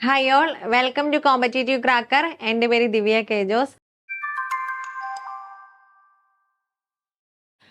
Hi all, welcome to Competitive Cracker. എൻ്റെ പേര് ദിവ്യ K Jose.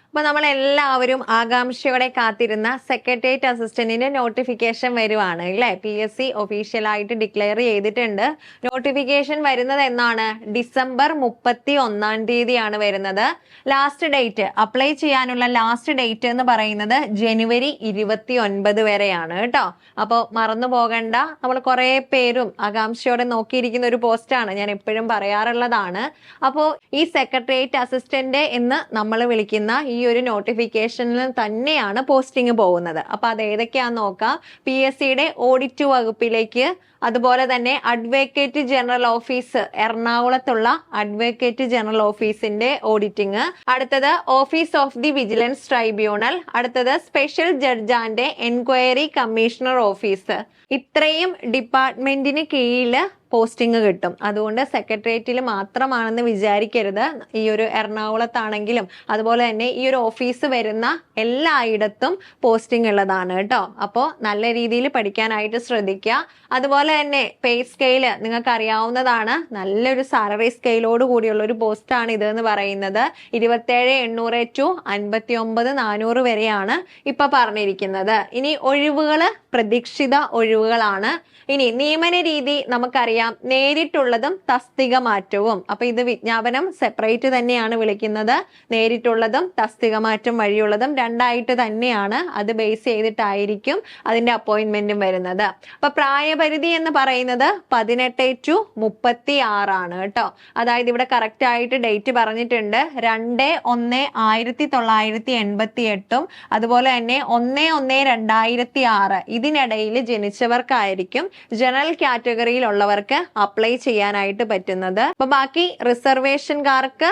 അപ്പോൾ നമ്മൾ എല്ലാവരും ആകാംക്ഷയോടെ കാത്തിരുന്ന സെക്രട്ടേറിയറ്റ് അസിസ്റ്റന്റിന്റെ നോട്ടിഫിക്കേഷൻ വരുവാണ് അല്ലേ? PSC ഒഫീഷ്യലായിട്ട് ഡിക്ലെയർ ചെയ്തിട്ടുണ്ട്. നോട്ടിഫിക്കേഷൻ വരുന്നത് എന്നാണ്? ഡിസംബർ 31 തീയതിയാണ് വരുന്നത്. ലാസ്റ്റ് ഡേറ്റ് അപ്ലൈ ചെയ്യാനുള്ള ലാസ്റ്റ് ഡേറ്റ് എന്ന് പറയുന്നത് ജനുവരി 29 വരെയാണ് കേട്ടോ. അപ്പോൾ മറന്നു പോകണ്ട. നമ്മൾ കുറേ പേരും ആകാംക്ഷയോടെ നോക്കിയിരിക്കുന്ന ഒരു പോസ്റ്റാണ്, ഞാൻ എപ്പോഴും പറയാറുള്ളതാണ്. അപ്പോൾ ഈ സെക്രട്ടേറിയറ്റ് അസിസ്റ്റന്റ് എന്ന് നമ്മൾ വിളിക്കുന്ന ഈ ഒരു നോട്ടിഫിക്കേഷനിൽ തന്നെയാണ് പോസ്റ്റിംഗ് പോകുന്നത്. അപ്പൊ അത് ഏതൊക്കെയാന്ന് നോക്കാം. PSCയുടെ ഓഡിറ്റ് വകുപ്പിലേക്ക്, അതുപോലെ തന്നെ അഡ്വക്കേറ്റ് ജനറൽ ഓഫീസ് എറണാകുളത്തുള്ള അഡ്വക്കേറ്റ് ജനറൽ ഓഫീസിന്റെ ഓഡിറ്റിംഗ്, അടുത്തത് office of the vigilance tribunal, അടുത്തത് special judge and enquiry commissioner office. ഇത്രയും ഡിപ്പാർട്ട്മെന്റിന് കീഴിൽ പോസ്റ്റിംഗ് കിട്ടും. അതുകൊണ്ട് സെക്രട്ടേറിയറ്റിൽ മാത്രമാണെന്ന് വിചാരിക്കരുത്. ഈ ഒരു എറണാകുളത്താണെങ്കിലും അതുപോലെ തന്നെ ഈ ഒരു ഓഫീസ് വരുന്ന എല്ലായിടത്തും പോസ്റ്റിംഗ് ഉള്ളതാണ് കേട്ടോ. അപ്പോൾ നല്ല രീതിയിൽ പഠിക്കാനായിട്ട് ശ്രദ്ധിക്കുക. അതുപോലെ തന്നെ പേ സ്കെയില് നിങ്ങൾക്ക് അറിയാവുന്നതാണ്. നല്ലൊരു സാലറി സ്കെയിലോട് കൂടിയുള്ള ഒരു പോസ്റ്റാണ് ഇത് എന്ന് പറയുന്നത്. 27,800 to 59,400 വരെയാണ് ഇപ്പൊ പറഞ്ഞിരിക്കുന്നത്. ഇനി ഒഴിവുകള് പ്രതീക്ഷിത ഒഴിവുകളാണ്. ഇനി നിയമന രീതി നമുക്കറിയാം, നേരിട്ടുള്ളതും തസ്തിക മാറ്റവും. അപ്പൊ ഇത് വിജ്ഞാപനം സെപ്പറേറ്റ് തന്നെയാണ് വിളിക്കുന്നത്. നേരിട്ടുള്ളതും തസ്തിക മാറ്റം വഴിയുള്ളതും രണ്ടായിട്ട് തന്നെയാണ്. അത് ബേസ് ചെയ്തിട്ടായിരിക്കും അതിന്റെ അപ്പോയിന്റ്മെന്റും വരുന്നത്. അപ്പൊ പ്രായപരിധി എന്ന് പറയുന്നത് 18 to 36 ആണ് കേട്ടോ. അതായത് ഇവിടെ കറക്റ്റ് ആയിട്ട് ഡേറ്റ് പറഞ്ഞിട്ടുണ്ട്. 2/1/1988 അതുപോലെ തന്നെ 1/1/2006 ഇതിനിടയിൽ ജനിച്ചവർക്കായിരിക്കും ജനറൽ കാറ്റഗറിയിലുള്ളവർക്ക് അപ്ലൈ ചെയ്യാനായിട്ട് പറ്റുന്നത്. അപ്പൊ ബാക്കി റിസർവേഷൻകാർക്ക്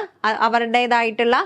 അവരുടേതായിട്ടുള്ള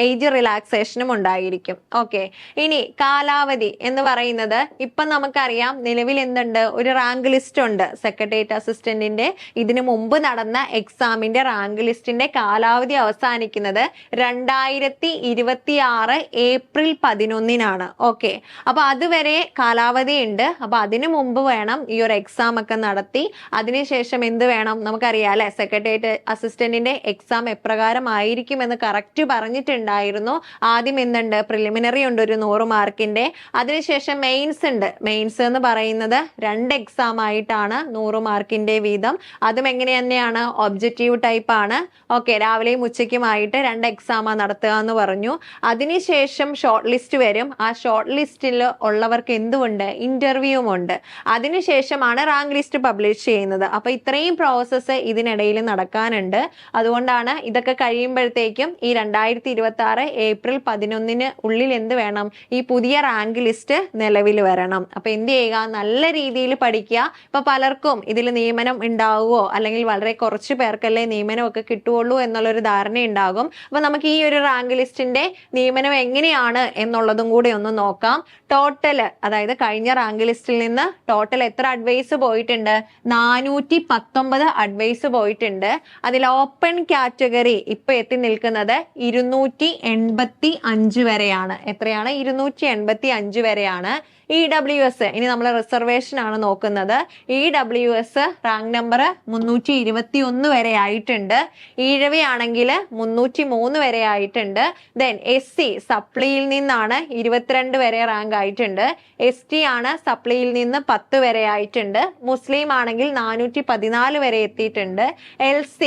ഏജ് റിലാക്സേഷനും ഉണ്ടായിരിക്കും. ഓക്കെ, ഇനി കാലാവധി എന്ന് പറയുന്നത് ഇപ്പൊ നമുക്കറിയാം, നിലവിൽ എന്തുണ്ട്, ഒരു റാങ്ക് ലിസ്റ്റ് ഉണ്ട് സെക്രട്ടേറിയറ്റ് അസിസ്റ്റന്റിന്റെ. ഇതിനു മുമ്പ് നടന്ന എക്സാമിന്റെ റാങ്ക് ലിസ്റ്റിന്റെ കാലാവധി അവസാനിക്കുന്നത് 2026 ഏപ്രിൽ 11 ഓക്കെ, അപ്പൊ അതുവരെ കാലാവധി ഉണ്ട്. അപ്പൊ അതിനു മുമ്പ് വേണം ഈ ഒരു എക്സാം ഒക്കെ നടത്തി അതിനുശേഷം എന്ത് വേണം നമുക്കറിയാം അല്ലെ. സെക്രട്ടേറിയറ്റ് അസിസ്റ്റന്റിന്റെ എക്സാം എപ്രകാരം ആയിരിക്കും എന്ന് കറക്റ്റ് പറഞ്ഞിട്ടുണ്ടായിരുന്നു. ആദ്യം എന്തുണ്ട്, പ്രിലിമിനറി ഉണ്ട് ഒരു 100 മാർക്കിന്റെ. അതിനുശേഷം മെയിൻസ് ഉണ്ട്. മെയിൻസ് എന്ന് പറയുന്നത് 2 എക്സാം ആയിട്ടാണ് 100 മാർക്കിന്റെ വീതം. അതും എങ്ങനെ തന്നെയാണ്, ഒബ്ജക്റ്റീവ് ടൈപ്പ് ആണ്. ഓക്കെ, രാവിലെയും ഉച്ചയ്ക്കുമായിട്ട് 2 എക്സാം നടത്തുക എന്ന് പറഞ്ഞു. അതിനുശേഷം ഷോർട്ട് ലിസ്റ്റ് വരും. ആ ഷോർട്ട് ലിസ്റ്റിൽ ഉള്ളവർക്ക് എന്തുണ്ട്, ഇന്റർവ്യൂവും ഉണ്ട്. അതിനുശേഷമാണ് റാങ്ക് ലിസ്റ്റ് പബ്ലിഷ് ചെയ്യുന്നത്. അപ്പൊ ഇത്രയും പ്രോസസ്സ് ഇതിനിടയിൽ നടക്കാനുണ്ട്. അതുകൊണ്ടാണ് ഇതൊക്കെ കഴിയുമ്പോഴത്തേക്കും ഈ 2026 ഏപ്രിൽ 11 ഉള്ളിൽ എന്ത് വേണം, ഈ പുതിയ റാങ്ക് ലിസ്റ്റ് നിലവിൽ വരണം. അപ്പൊ എന്ത് ചെയ്യുക, നല്ല രീതിയിൽ പഠിക്കുക. ഇപ്പൊ പലർക്കും ഇതിൽ നിയമനം ഉണ്ടാവുമോ, അല്ലെങ്കിൽ വളരെ കുറച്ച് പേർക്കല്ലേ നിയമനം ഒക്കെ കിട്ടുകയുള്ളൂ എന്നുള്ളൊരു ധാരണ ഉണ്ടാകും. അപ്പൊ നമുക്ക് ഈ ഒരു റാങ്ക് ലിസ്റ്റിന്റെ നിയമനം എങ്ങനെയാണ് എന്നുള്ളതും കൂടി ഒന്ന് നോക്കാം. ടോട്ടല്, അതായത് കഴിഞ്ഞ റാങ്ക് ലിസ്റ്റിൽ നിന്ന് ടോട്ടൽ എത്ര അഡ്വൈസ് പോയിട്ടുണ്ട്, 419 അഡ്വൈസ് പോയിട്ടുണ്ട്. അതിൽ ഓപ്പൺ കാറ്റഗറി ഇപ്പൊ എത്തി നിൽക്കുന്നത് 285 വരെയാണ്. എത്രയാണ്, 285 വരെയാണ്. EWS, ഇനി നമ്മൾ റിസർവേഷൻ ആണ് നോക്കുന്നത്. EWS റാങ്ക് നമ്പർ 321 വരെ ആയിട്ടുണ്ട്. ഈഴവയാണെങ്കിൽ 303 വരെ ആയിട്ടുണ്ട്. ദെൻ SC സപ്ലിയിൽ നിന്നാണ് 22 വരെ റാങ്ക് ആയിട്ടുണ്ട്. ST ആണ് സപ്ലിയിൽ നിന്ന് 10 വരെ ആയിട്ടുണ്ട്. മുസ്ലിം ആണെങ്കിൽ 414 വരെ എത്തിയിട്ടുണ്ട്. LC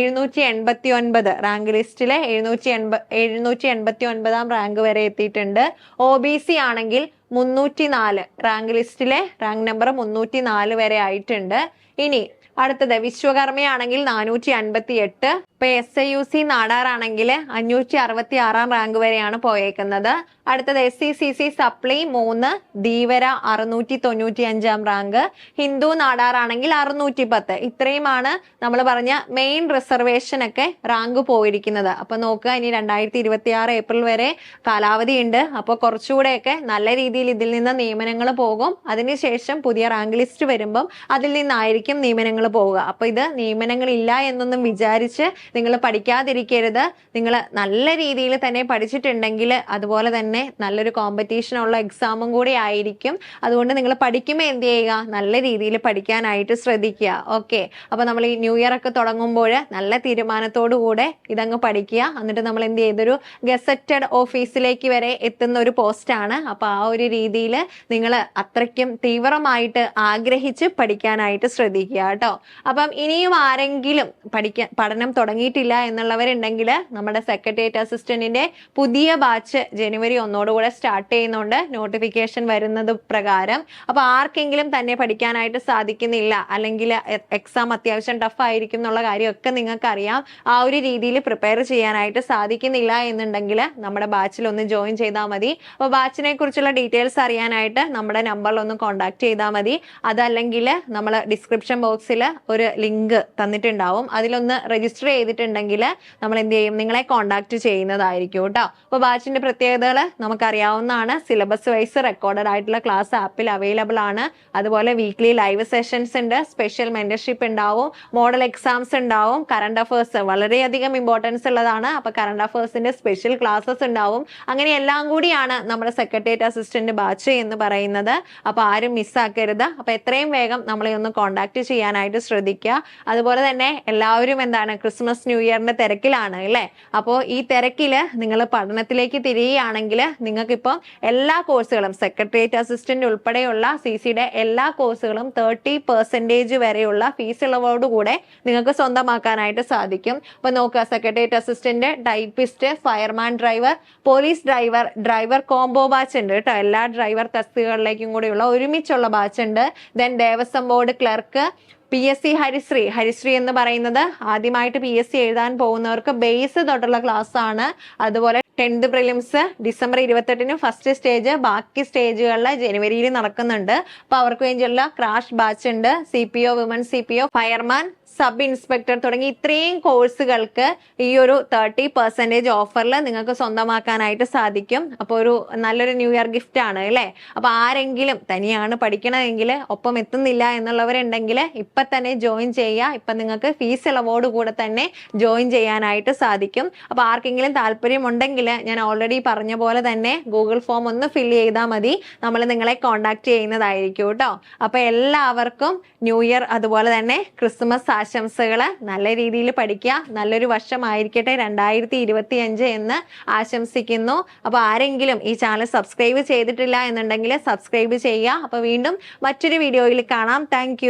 789 റാങ്ക് ലിസ്റ്റിലെ 789 റാങ്ക് വരെ എത്തിയിട്ടുണ്ട്. OBC ആണെങ്കിൽ 304 റാങ്ക് ലിസ്റ്റിലെ റാങ്ക് നമ്പർ 304 വരെ ആയിട്ടുണ്ട്. ഇനി അടുത്തത് വിശ്വകർമ്മയാണെങ്കിൽ 458. ഇപ്പൊ SIUC നാടാറാണെങ്കിൽ 566 റാങ്ക് വരെയാണ് പോയേക്കുന്നത്. അടുത്തത് SCCC സപ്ലി 3 ധീവര 695 റാങ്ക്. ഹിന്ദു നാടാറാണെങ്കിൽ 610. ഇത്രയുമാണ് നമ്മൾ പറഞ്ഞ മെയിൻ റിസർവേഷൻ ഒക്കെ റാങ്ക് പോയിരിക്കുന്നത്. അപ്പൊ നോക്കുക, ഇനി 2026 ഏപ്രിൽ വരെ കാലാവധി ഉണ്ട്. അപ്പോൾ കുറച്ചുകൂടെയൊക്കെ നല്ല രീതിയിൽ ഇതിൽ നിന്ന് നിയമനങ്ങൾ പോകും. അതിനുശേഷം പുതിയ റാങ്ക് ലിസ്റ്റ് വരുമ്പം അതിൽ നിന്നായിരിക്കും നിയമനങ്ങൾ പോവുക. അപ്പൊ ഇത് നിയമനങ്ങൾ ഇല്ല എന്നൊന്നും വിചാരിച്ച് നിങ്ങൾ പഠിക്കാതിരിക്കരുത്. നിങ്ങൾ നല്ല രീതിയിൽ തന്നെ പഠിച്ചിട്ടുണ്ടെങ്കിൽ അതുപോലെ തന്നെ നല്ലൊരു കോമ്പറ്റീഷനുള്ള എക്സാമും കൂടി ആയിരിക്കും. അതുകൊണ്ട് നിങ്ങൾ പഠിക്കുമ്പോൾ എന്ത് ചെയ്യുക, നല്ല രീതിയിൽ പഠിക്കാനായിട്ട് ശ്രദ്ധിക്കുക. ഓക്കെ, അപ്പോൾ നമ്മൾ ഈ ന്യൂ ഇയർ ഒക്കെ തുടങ്ങുമ്പോൾ നല്ല തീരുമാനത്തോടു കൂടെ ഇതങ്ങ് പഠിക്കുക. എന്നിട്ട് നമ്മൾ എന്ത് ചെയ്തൊരു ഗസറ്റഡ് ഓഫീസിലേക്ക് വരെ എത്തുന്ന ഒരു പോസ്റ്റാണ്. അപ്പോൾ ആ ഒരു രീതിയിൽ നിങ്ങൾ അത്രയ്ക്കും തീവ്രമായിട്ട് ആഗ്രഹിച്ച് പഠിക്കാനായിട്ട് ശ്രദ്ധിക്കുക കേട്ടോ. അപ്പം ഇനിയും ആരെങ്കിലും പഠനം തുടങ്ങിയിട്ടില്ല എന്നുള്ളവരുണ്ടെങ്കിൽ നമ്മുടെ സെക്രട്ടേറിയറ്റ് അസിസ്റ്റന്റിന്റെ പുതിയ ബാച്ച് ജനുവരി 1 സ്റ്റാർട്ട് ചെയ്യുന്നുണ്ട്, നോട്ടിഫിക്കേഷൻ വരുന്നത് പ്രകാരം. അപ്പൊ ആർക്കെങ്കിലും തന്നെ പഠിക്കാനായിട്ട് സാധിക്കുന്നില്ല, അല്ലെങ്കിൽ എക്സാം അത്യാവശ്യം ടഫ് ആയിരിക്കും എന്നുള്ള കാര്യമൊക്കെ നിങ്ങൾക്ക് അറിയാം, ആ ഒരു രീതിയിൽ പ്രിപ്പയർ ചെയ്യാനായിട്ട് സാധിക്കുന്നില്ല എന്നുണ്ടെങ്കിൽ നമ്മുടെ ബാച്ചിൽ ഒന്ന് ജോയിൻ ചെയ്താൽ മതി. അപ്പോൾ ബാച്ചിനെ കുറിച്ചുള്ള ഡീറ്റെയിൽസ് അറിയാനായിട്ട് നമ്മുടെ നമ്പറിൽ ഒന്ന് കോൺടാക്ട് ചെയ്താൽ മതി. അതല്ലെങ്കിൽ നമ്മൾ ഡിസ്ക്രിപ്ഷൻ ബോക്സിൽ ഒരു ലിങ്ക് തന്നിട്ടുണ്ടാവും, അതിലൊന്ന് രജിസ്റ്റർ ചെയ്തിട്ടുണ്ടെങ്കിൽ നമ്മൾ എന്ത് ചെയ്യും, നിങ്ങളെ കോൺടാക്ട് ചെയ്യുന്നതായിരിക്കും കേട്ടോ. അപ്പോൾ ബാച്ചിന്റെ പ്രത്യേകതകൾ നമുക്കറിയാവുന്നതാണ്. സിലബസ് വൈസ് റെക്കോർഡഡ് ആയിട്ടുള്ള ക്ലാസ് ആപ്പിൽ അവൈലബിൾ ആണ്. അതുപോലെ വീക്ക്ലി ലൈവ് സെഷൻസ് ഉണ്ട്, സ്പെഷ്യൽ മെന്റർഷിപ്പ് ഉണ്ടാവും, മോഡൽ എക്സാംസ് ഉണ്ടാവും, കറണ്ട് അഫേഴ്സ് വളരെയധികം ഇമ്പോർട്ടൻസ് ഉള്ളതാണ്. അപ്പൊ കറണ്ട് അഫേഴ്സിന്റെ സ്പെഷ്യൽ ക്ലാസ്സസ് ഉണ്ടാവും. അങ്ങനെ എല്ലാം കൂടിയാണ് നമ്മുടെ സെക്രട്ടേറിയറ്റ് അസിസ്റ്റന്റ് ബാച്ച് എന്ന് പറയുന്നത്. അപ്പൊ ആരും മിസ്സാക്കരുത്. അപ്പൊ എത്രയും വേഗം നമ്മളെ ഒന്ന് കോൺടാക്ട് ചെയ്യാനായിട്ട് ശ്രദ്ധിക്കുക. അതുപോലെ തന്നെ എല്ലാവരും എന്താണ്, ക്രിസ്മസ് ന്യൂ ഇയറിന്റെ തിരക്കിലാണ് അല്ലേ. അപ്പോൾ ഈ തിരക്കിൽ നിങ്ങൾ പഠനത്തിലേക്ക് തിരിയുകയാണെങ്കിൽ നിങ്ങൾക്കിപ്പോൾ എല്ലാ കോഴ്സുകളും സെക്രട്ടേറിയറ്റ് അസിസ്റ്റന്റ് ഉൾപ്പെടെയുള്ള CCയുടെ എല്ലാ കോഴ്സുകളും 30% വരെയുള്ള ഫീസ് ഇളവോടുകൂടെ നിങ്ങൾക്ക് സ്വന്തമാക്കാനായിട്ട് സാധിക്കും. അപ്പൊ നോക്കുക, secretariat assistant, typist, fireman driver, police driver, driver combo batch ഉണ്ട് കേട്ടോ. എല്ലാ ഡ്രൈവർ തസ്തികകളിലേക്കും കൂടിയുള്ള ഒരുമിച്ചുള്ള ബാച്ച് ഉണ്ട്. Then Devaswom board clerk, PSC ഹരിശ്രീ എന്ന് പറയുന്നത് ആദ്യമായിട്ട് PSC എഴുതാൻ പോകുന്നവർക്ക് ബേസ് തൊട്ടുള്ള ക്ലാസ് ആണ്. അതുപോലെ 10th prelims December 28 first stage, ബാക്കി സ്റ്റേജുകളിൽ ജനുവരിയിൽ നടക്കുന്നുണ്ട്. അപ്പൊ അവർക്ക് വേണ്ടിയുള്ള ക്രാഷ് ബാച്ച് ഉണ്ട്. CPO, women CPO, fireman, sub inspector തുടങ്ങി ഇത്രയും കോഴ്സുകൾക്ക് ഈ ഒരു 30% ഓഫറിൽ നിങ്ങൾക്ക് സ്വന്തമാക്കാനായിട്ട് സാധിക്കും. അപ്പോൾ ഒരു നല്ലൊരു ന്യൂ ഇയർ ഗിഫ്റ്റ് ആണ് അല്ലേ. അപ്പൊ ആരെങ്കിലും തനിയാണ് പഠിക്കണമെങ്കിൽ ഒപ്പം എത്തുന്നില്ല എന്നുള്ളവരുണ്ടെങ്കിൽ ഇപ്പൊ തന്നെ ജോയിൻ ചെയ്യുക. ഇപ്പൊ നിങ്ങൾക്ക് ഫീസ് ഇളവോട് കൂടെ തന്നെ ജോയിൻ ചെയ്യാനായിട്ട് സാധിക്കും. അപ്പൊ ആർക്കെങ്കിലും താല്പര്യം ഉണ്ടെങ്കിൽ ഞാൻ ഓൾറെഡി പറഞ്ഞ പോലെ തന്നെ ഗൂഗിൾ ഫോം ഒന്ന് ഫില്ല് ചെയ്താൽ മതി, നമ്മൾ നിങ്ങളെ കോൺടാക്ട് ചെയ്യുന്നതായിരിക്കും കേട്ടോ. അപ്പൊ എല്ലാവർക്കും ന്യൂ ഇയർ അതുപോലെ തന്നെ ക്രിസ്മസ് ആശംസകൾ. നല്ല രീതിയിൽ പഠിക്കുക, നല്ലൊരു വർഷമായിരിക്കട്ടെ 2025 എന്ന് ആശംസിക്കുന്നു. അപ്പൊ ആരെങ്കിലും ഈ ചാനൽ സബ്സ്ക്രൈബ് ചെയ്തിട്ടില്ല എന്നുണ്ടെങ്കിൽ സബ്സ്ക്രൈബ് ചെയ്യുക. അപ്പൊ വീണ്ടും മറ്റൊരു വീഡിയോയിൽ കാണാം. താങ്ക്